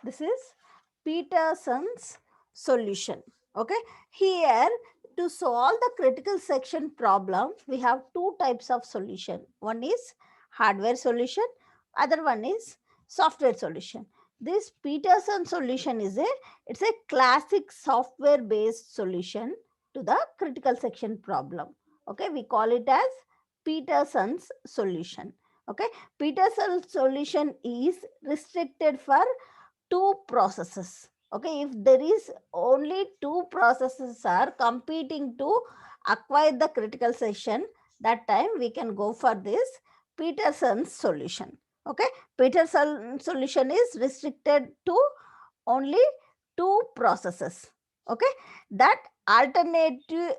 This is Peterson's solution. Okay, here to solve the critical section problem, we have two types of solution. One is hardware solution, other one is software solution. This Peterson solution is it's a classic software based solution to the critical section problem. Okay, we call it as Peterson's solution. Okay, Peterson's solution is restricted for two processes. Okay, if there is only two processes are competing to acquire the critical section, that time we can go for this Peterson's solution. Okay, Peterson's solution is restricted to only two processes. Okay, that alternative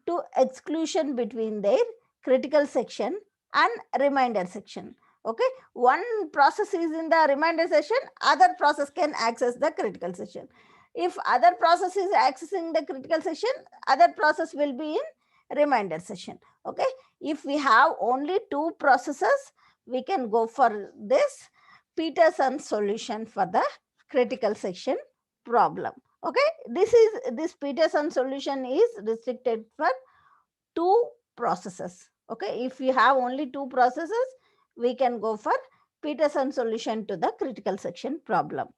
to exclusion between their critical section and remainder section. Okay, one process is in the remainder section, other process can access the critical section. If other process is accessing the critical section, other process will be in remainder section. Okay, if we have only two processes, we can go for this Peterson solution for the critical section problem. Okay, this Peterson solution is restricted for two processes. Okay, if we have only two processes, we can go for Peterson solution to the critical section problem.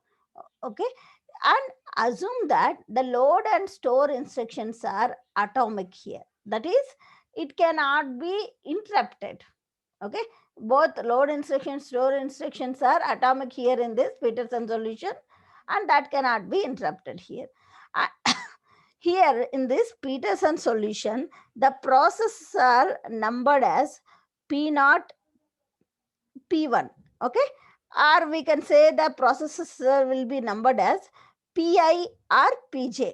Okay, and assume that the load and store instructions are atomic here. That is, it cannot be interrupted. Okay, both load instructions, store instructions are atomic here in this Peterson solution, and that cannot be interrupted here. Here in this Peterson solution, the processes are numbered as P0, P1. Okay, or we can say the processes will be numbered as Pi or Pj.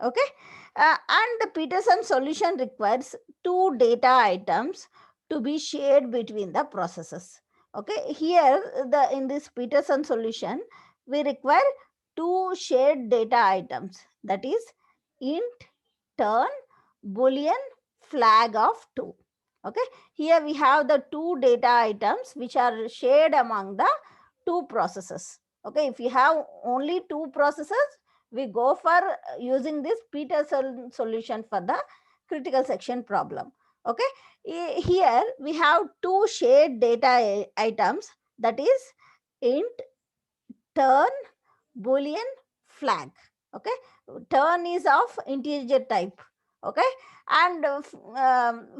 Okay, and the Peterson solution requires two data items to be shared between the processes. Okay, here the in this Peterson solution, we require two shared data items, that is int, turn, boolean, flag of 2. Okay, here we have the two data items which are shared among the two processes. Okay, if you have only two processes, we go for using this Peterson solution for the critical section problem. Okay, here we have two shared data items, that is int, turn, boolean, flag. Okay, turn is of integer type. Okay, and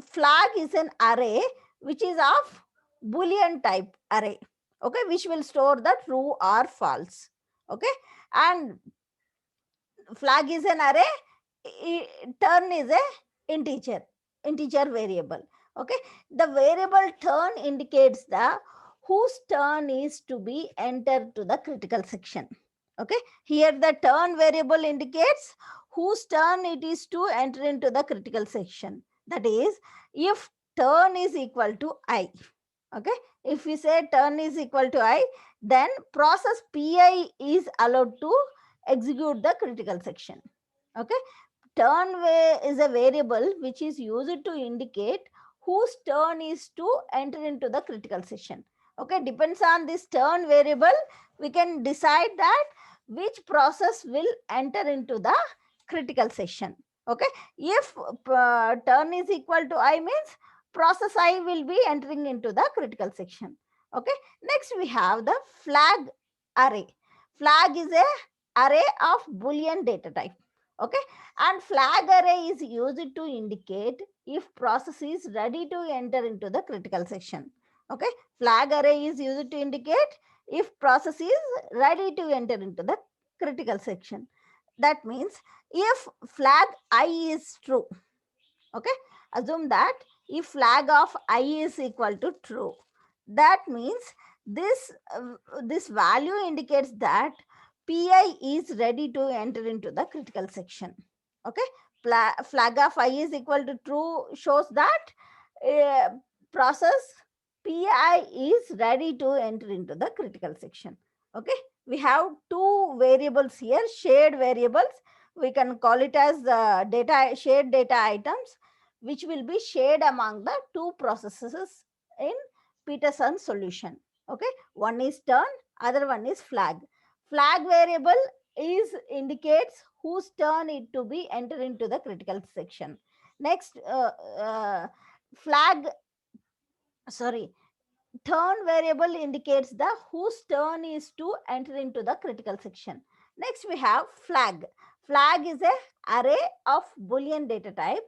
flag is an array which is of boolean type array. Okay, which will store the true or false. Okay, and flag is an array, turn is a integer variable. Okay, the variable turn indicates the whose turn is to be entered to the critical section. Okay, here the turn variable indicates whose turn it is to enter into the critical section. That is, if turn is equal to I. Okay, if we say turn is equal to I, then process Pi is allowed to execute the critical section. Okay, turn is a variable which is used to indicate whose turn is to enter into the critical section. Okay, depends on this turn variable, we can decide that which process will enter into the critical section. Okay, if turn is equal to I means process I will be entering into the critical section. Okay, next we have the flag array. Flag is a array of boolean data type. Okay, and flag array is used to indicate if process is ready to enter into the critical section. Okay, flag array is used to indicate if process is ready to enter into the critical section. That means if flag I is true. Okay, assume that if flag of I is equal to true, that means this this value indicates that Pi is ready to enter into the critical section. Okay, flag of I is equal to true shows that process Pi is ready to enter into the critical section. Okay, we have two variables here, shared variables. We can call it as data shared data items, which will be shared among the two processes in Peterson solution. Okay, one is turn, other one is flag. Flag variable is indicates whose turn it to be enter into the critical section. Next, flag, sorry, turn variable indicates the whose turn is to enter into the critical section. Next we have flag. Flag is a array of Boolean data type.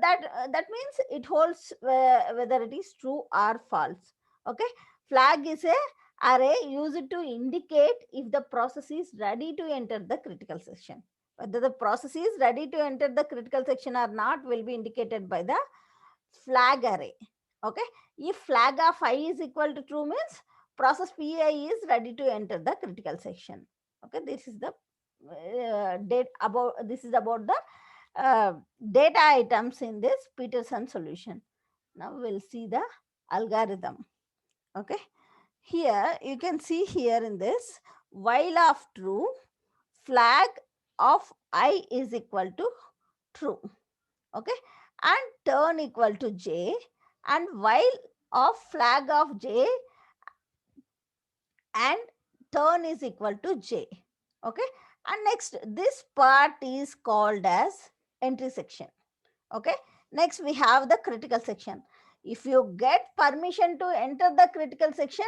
That means it holds whether it is true or false. Okay, flag is a array used to indicate if the process is ready to enter the critical section. Whether the process is ready to enter the critical section or not will be indicated by the flag array. Okay, if flag of I is equal to true means process pi is ready to enter the critical section. Okay, this is the this is about the data items in this Peterson solution. Now we'll see the algorithm. Okay, here you can see here in this, while of true, flag of I is equal to true. Okay, and turn equal to j, and while of flag of j and turn is equal to j. Okay, and next this part is called as entry section. Okay, next we have the critical section. If you get permission to enter the critical section,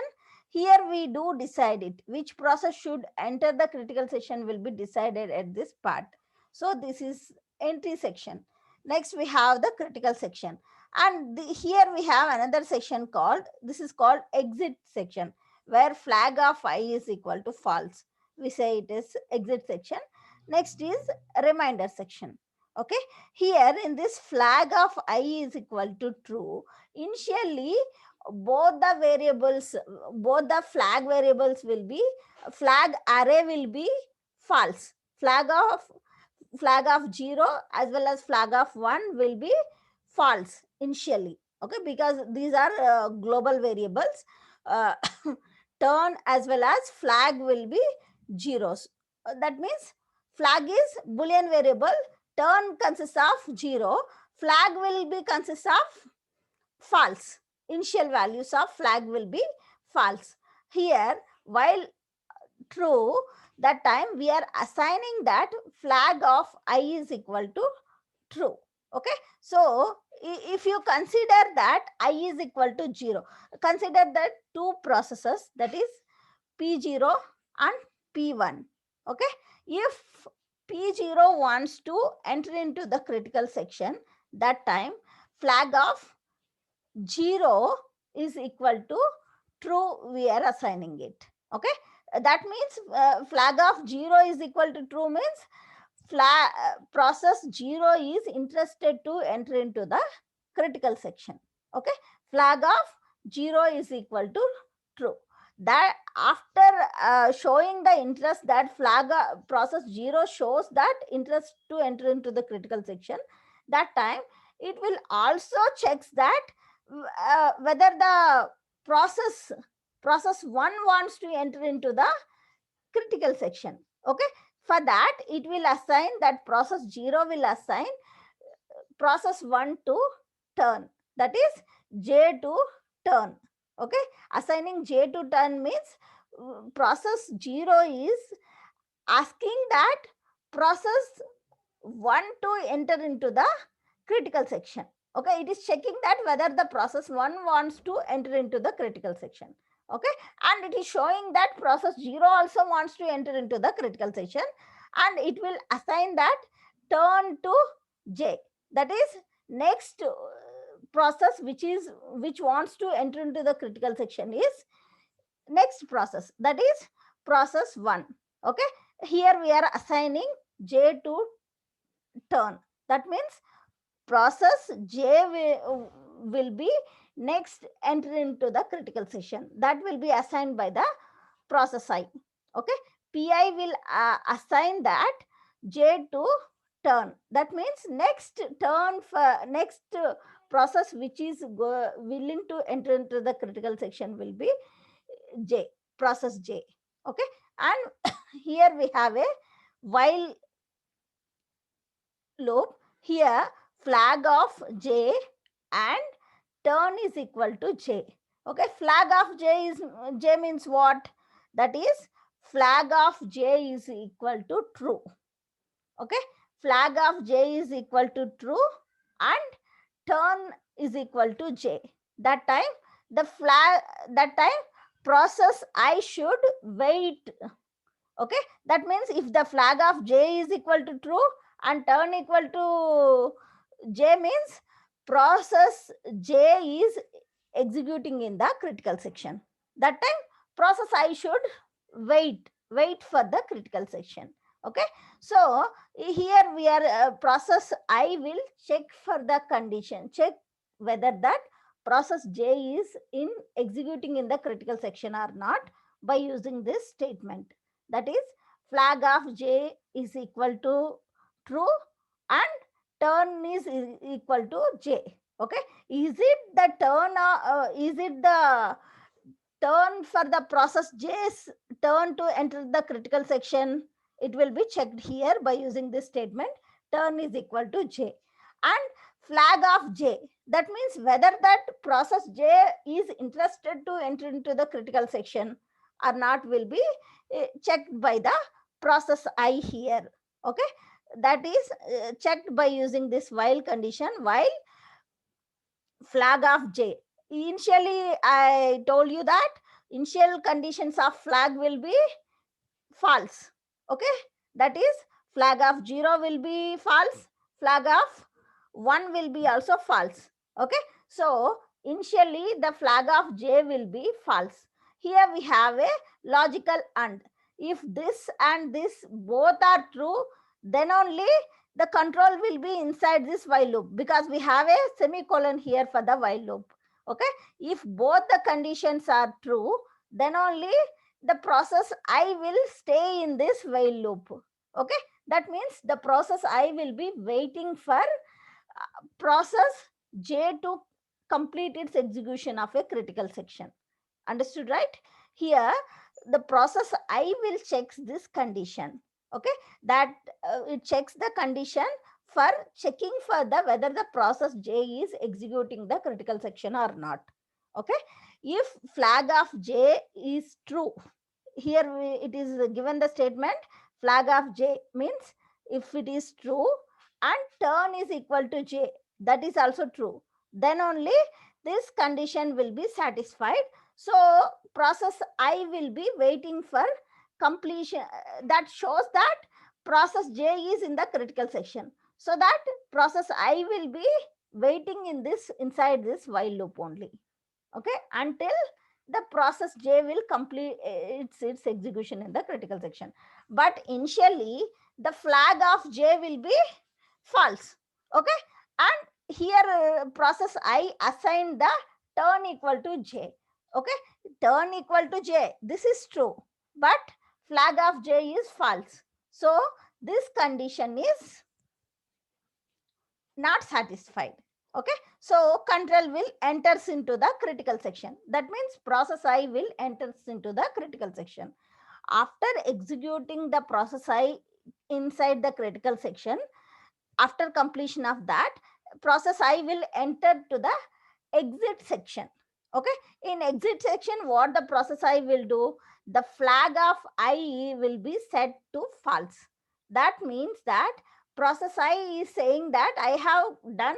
here we do decide it, which process should enter the critical section will be decided at this part. So this is entry section. Next we have the critical section, and here we have another section called, this is called exit section, where flag of I is equal to false, we say it is exit section. Next is reminder section. Okay, here in this flag of I is equal to true, initially both the variables, both the flag variables will be, flag array will be false. Flag of 0 as well as flag of 1 will be false initially. Okay, because these are global variables. uh, Turn as well as flag will be zeros. That means flag is Boolean variable, turn consists of 0, flag will be consists of false. Initial values of flag will be false. Here, while true, that time we are assigning that flag of I is equal to true. Okay, so if you consider that I is equal to 0, consider that two processes, that is P0 and P1. Okay, if P0 wants to enter into the critical section, that time flag of 0 is equal to true, we are assigning it. Okay, that means flag of 0 is equal to true means flag process 0 is interested to enter into the critical section. Okay, flag of 0 is equal to true. That after showing the interest, that flag process 0 shows that interest to enter into the critical section, that time it will also checks that whether the process 1 wants to enter into the critical section. Okay, for that it will assign, that process 0 will assign process 1 to turn, that is j to turn. Okay, assigning j to turn means process 0 is asking that process 1 to enter into the critical section. Okay, it is checking that whether the process 1 wants to enter into the critical section. Okay, and it is showing that process 0 also wants to enter into the critical section, and it will assign that turn to j, that is next process which wants to enter into the critical section is next process, that is process 1. Okay, here we are assigning j to turn. That means process j will be next enter into the critical section, that will be assigned by the process I. Okay, pi will assign that j to turn. That means next turn for next process which is willing to enter into the critical section will be j, process j. Okay, and here we have a while loop. Here flag of j and turn is equal to j. Okay, flag of j is, j means what? That is flag of j is equal to true. Okay, flag of j is equal to true and turn is equal to j. That time that time process I should wait. Okay, that means if the flag of j is equal to true and turn equal to j, means process j is executing in the critical section. That time process I should wait for the critical section. Okay, so here we are process I will check for the condition, check whether that process j is in executing in the critical section or not by using this statement. That is, flag of j is equal to true and turn is equal to j. Okay, is it the is it the turn for the process j's turn to enter the critical section? It will be checked here by using this statement, turn is equal to j. And flag of j, that means whether that process j is interested to enter into the critical section or not will be checked by the process I here. Okay, that is checked by using this while condition, while flag of j. Initially I told you that initial conditions of flag will be false. Okay, that is, flag of 0 will be false, flag of 1 will be also false. Okay, so initially the flag of j will be false. Here we have a logical and. If this and this both are true, then only the control will be inside this while loop, because we have a semicolon here for the while loop. Okay, if both the conditions are true, then only the process I will stay in this while loop. Okay, that means the process I will be waiting for process j to complete its execution of a critical section. Understood, right? Here the process I will checks this condition. Okay, that it checks the condition for checking for the whether the process j is executing the critical section or not. Okay, if flag of j is true, here it is given the statement flag of j means if it is true and turn is equal to j, that is also true, then only this condition will be satisfied. So process I will be waiting for completion, that shows that process j is in the critical section, so that process I will be waiting in this inside this while loop only. Okay, until the process j will complete its execution in the critical section. But initially the flag of j will be false. Okay, and here process I assign the turn equal to j. Okay, turn equal to j, this is true, but flag of j is false, so this condition is not satisfied. Okay, so control will enters into the critical section. That means process I will enters into the critical section. After executing the process I inside the critical section, after completion of that, process I will enter to the exit section. Okay, in exit section what the process I will do, the flag of I will be set to false. That means that process I is saying that I have done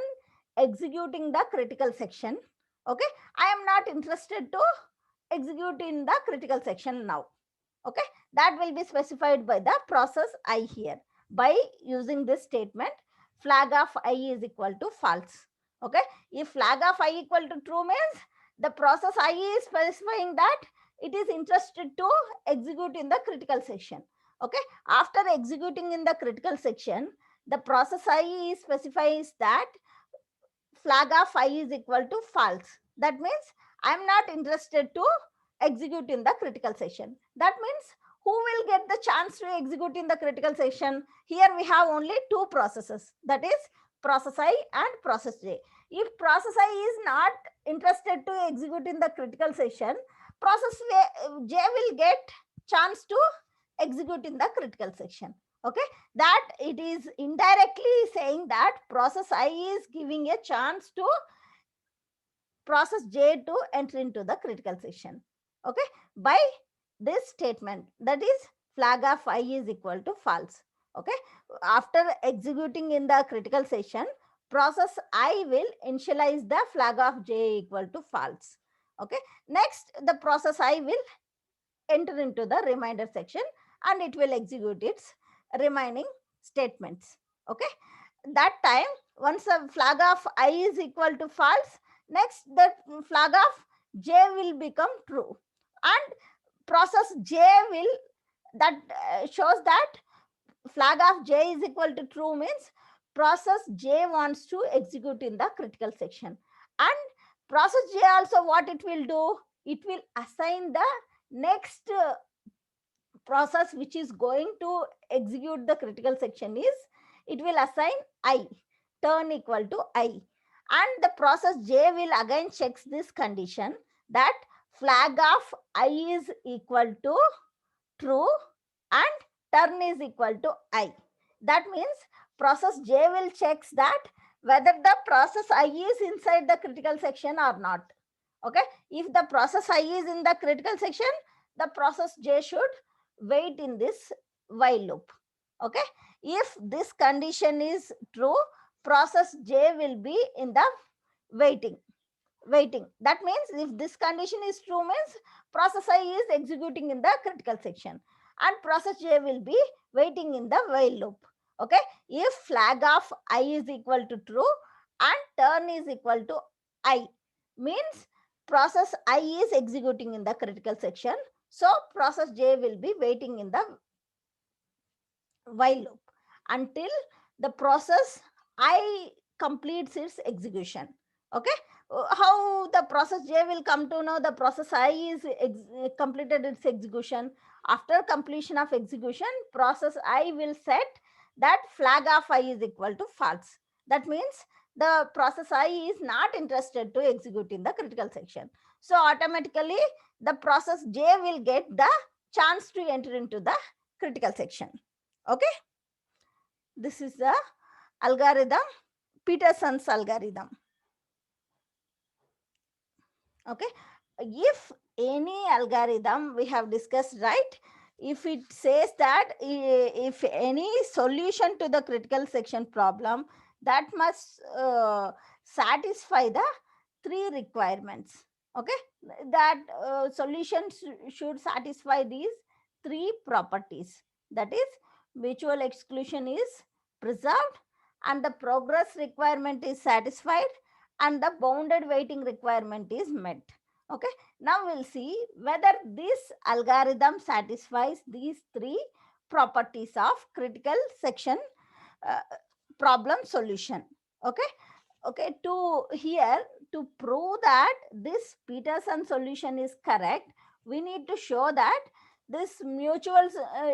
executing the critical section. Okay, I am not interested to execute in the critical section now. Okay, that will be specified by the process I here by using this statement flag of I is equal to false. Okay, if flag of I equal to true means the process I is specifying that it is interested to execute in the critical section. Okay, after executing in the critical section, the process I specifies that flag of I is equal to false. That means I am not interested to execute in the critical section. That means who will get the chance to execute in the critical section? Here we have only two processes, that is process I and process J. If process I is not interested to execute in the critical section, process J will get chance to execute in the critical section. Okay, that it is indirectly saying that process I is giving a chance to process J to enter into the critical section. Okay, by this statement, that is flag of I is equal to false. Okay, after executing in the critical section, process I will initialize the flag of j equal to false. Okay, next the process I will enter into the remainder section and it will execute its remaining statements. Okay, that time once the flag of I is equal to false, next the flag of j will become true, and process j will, that shows that flag of j is equal to true means process j wants to execute in the critical section. And process j also, what it will do, it will assign the next process which is going to execute the critical section is, it will assign I, turn equal to I, and the process j will again checks this condition that flag of I is equal to true and turn is equal to I. That means process j will checks that whether the process I is inside the critical section or not. Okay, if the process I is in the critical section, the process j should wait in this while loop. Okay, if this condition is true, process j will be in the waiting. That means if this condition is true means process I is executing in the critical section and process j will be waiting in the while loop. Okay, if flag of I is equal to true and turn is equal to I means process I is executing in the critical section, so process j will be waiting in the while loop until the process I completes its execution. Okay, how the process j will come to know the process I is completed its execution? After completion of execution, process I will set that flag of I is equal to false. That means the process I is not interested to execute in the critical section, so automatically the process j will get the chance to enter into the critical section. Okay, this is the algorithm, Peterson's algorithm. Okay, if any algorithm we have discussed, right, if it says that if any solution to the critical section problem, that must satisfy the three requirements. Okay, that solution should satisfy these three properties, that is mutual exclusion is preserved and the progress requirement is satisfied and the bounded waiting requirement is met. Okay, now we'll see whether this algorithm satisfies these three properties of critical section uh, problem solution. Okay, okay, to here, to prove that this Peterson solution is correct, we need to show that this mutual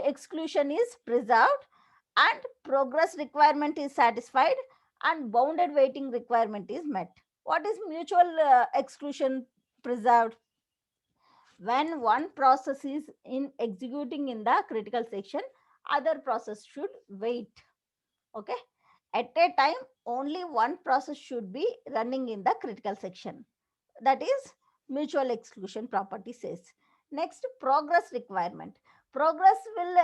exclusion is preserved and progress requirement is satisfied and bounded waiting requirement is met. What is mutual exclusion preserved? When one process is in executing in the critical section, other process should wait. Okay, at a time only one process should be running in the critical section. That is mutual exclusion property says. Next, progress requirement. Progress will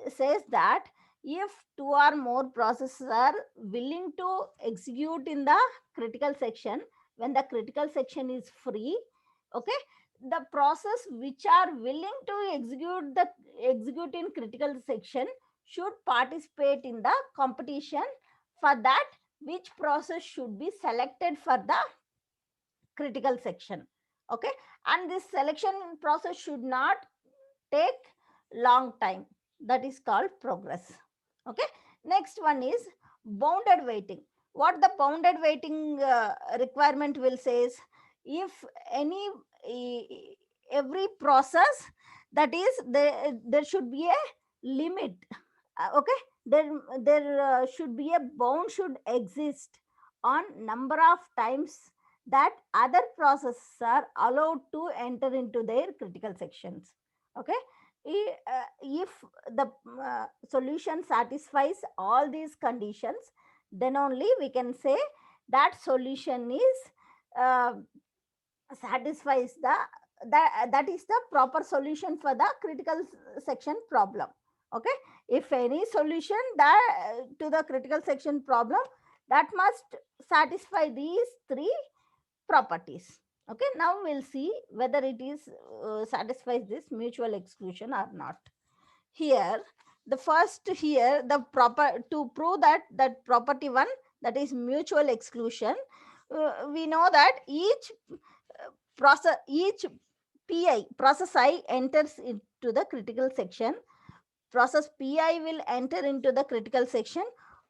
says that if two or more processes are willing to execute in the critical section, when the critical section is free, okay, the process which are willing to execute in critical section should participate in the competition for that which process should be selected for the critical section. Okay, and this selection process should not take long time, that is called progress. Okay, next one is bounded waiting. What the bounded waiting requirement will says, if any every process, that is there should be a limit. Okay, there should be a bound should exist on number of times that other processes are allowed to enter into their critical sections. Okay, if the solution satisfies all these conditions, then only we can say that solution is uh, satisfies the that is the proper solution for the critical section problem. Okay, if any solution that to the critical section problem, that must satisfy these three properties. Okay, now we'll see whether it is satisfies this mutual exclusion or not. Here, the first here, the proper to prove that property one, that is mutual exclusion, we know that each pi process I enters into the critical section. Process pi will enter into the critical section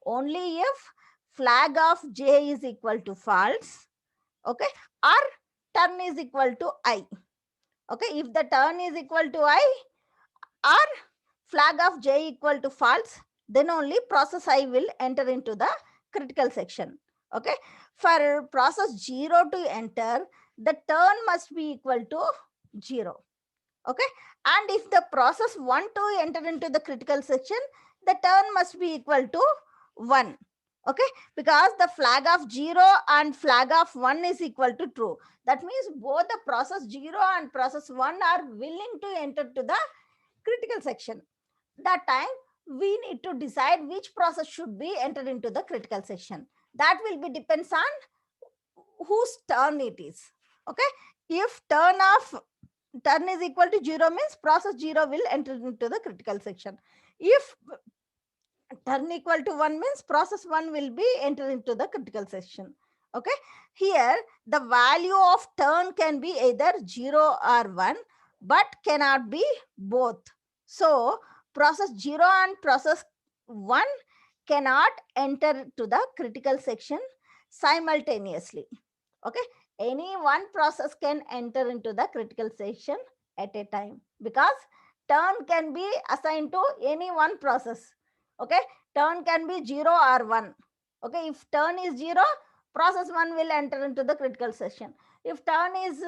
only if flag of j is equal to false, okay, or turn is equal to I. Okay, if the turn is equal to I or flag of j equal to false, then only process I will enter into the critical section. Okay, for process 0 to enter, the turn must be equal to 0. Okay, and if the process 1 to enter into the critical section, the turn must be equal to 1. Okay, because the flag of 0 and flag of 1 is equal to true. That means both the process 0 and process 1 are willing to enter to the critical section. That time we need to decide which process should be entered into the critical section. That will be depends on whose turn it is. Okay, if turn is equal to 0 means process 0 will enter into the critical section. If turn equal to 1 means process 1 will be enter into the critical section. Okay, here the value of turn can be either 0 or 1, but cannot be both. So process 0 and process 1 cannot enter to the critical section simultaneously. Okay, any one process can enter into the critical section at a time, because turn can be assigned to any one process. Okay, turn can be 0 or 1. Okay, if turn is 0, process 1 will enter into the critical section. If turn is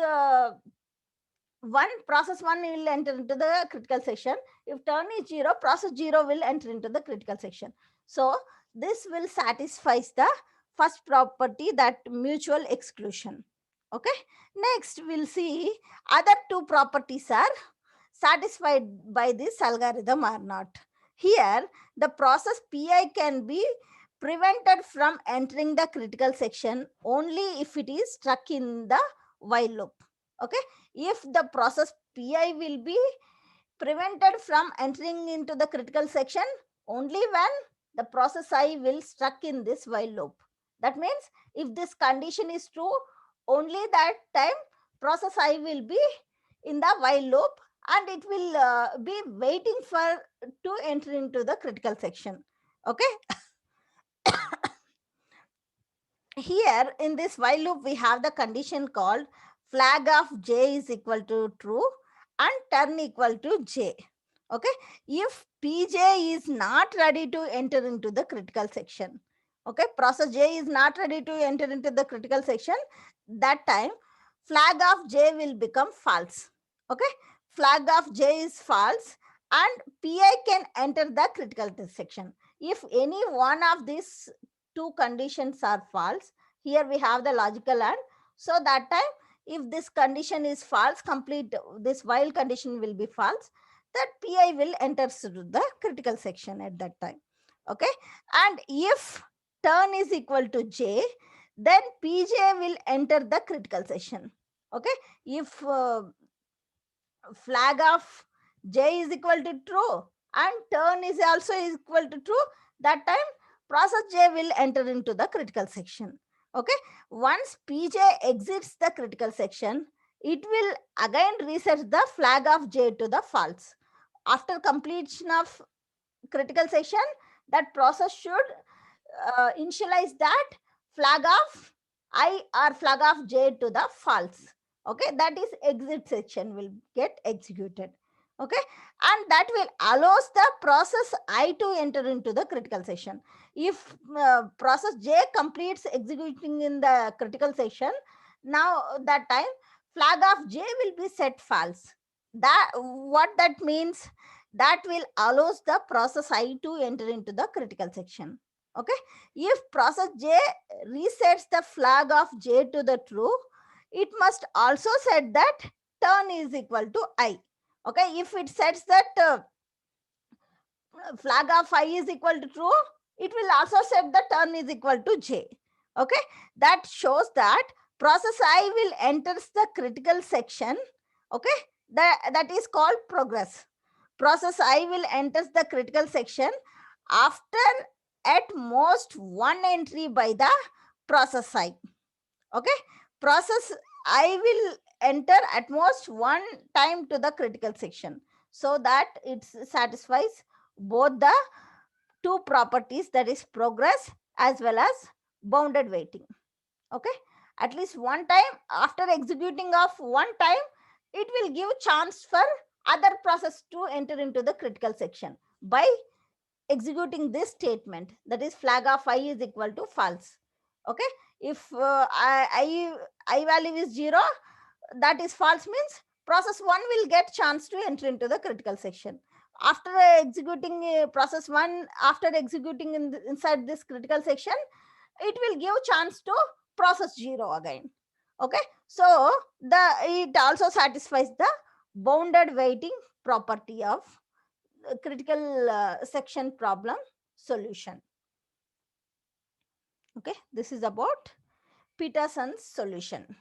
1, process 1 will enter into the critical section. If turn is 0, process 0 will enter into the critical section. So this will satisfy the first property, that mutual exclusion. Okay, next we'll see other two properties are satisfied by this algorithm or not. Here the process pi can be prevented from entering the critical section only if it is stuck in the while loop. Okay, if the process pi will be prevented from entering into the critical section only when the process I will stuck in this while loop. That means if this condition is true, only that time process I will be in the while loop, and it will be waiting for to enter into the critical section. Okay, here in this while loop we have the condition called flag of j is equal to true and turn equal to j. Okay, if pj is not ready to enter into the critical section, okay, process j is not ready to enter into the critical section, that time flag of j will become false. Okay, flag of j is false and pi can enter the critical section. If any one of these two conditions are false, here we have the logical and, so that time if this condition is false, complete this while condition will be false, that pi will enter to the critical section at that time. Okay, and if turn is equal to j, then pj will enter the critical section. Okay, if flag of j is equal to true and turn is also equal to true, that time process j will enter into the critical section. Okay, once pj exits the critical section, it will again reset the flag of j to the false. After completion of critical section, that process should initialize that flag of I or flag of j to the false. Okay, that is exit section will get executed. Okay, and that will allows the process I to enter into the critical section. If process j completes executing in the critical section, now that time flag of j will be set false. That what that means, that will allows the process I to enter into the critical section. Okay, if process j resets the flag of j to the true, it must also set that turn is equal to I. Okay, if it sets that flag of I is equal to true, it will also set the turn is equal to J. Okay, that shows that process I will enters the critical section. Okay, that is called progress. Process I will enters the critical section after at most one entry by the process I. Okay, process I will enter at most one time to the critical section, so that it satisfies both the two properties, that is progress as well as bounded waiting. Okay, at least one time, after executing of one time, it will give chance for other process to enter into the critical section by executing this statement, that is flag of I is equal to false. Okay, if I value is 0, that is false, means process 1 will get chance to enter into the critical section. After executing process 1, after executing inside this critical section, it will give chance to process 0 again. Okay, so it also satisfies the bounded waiting property of critical section problem solution. Okay, this is about Peterson's solution.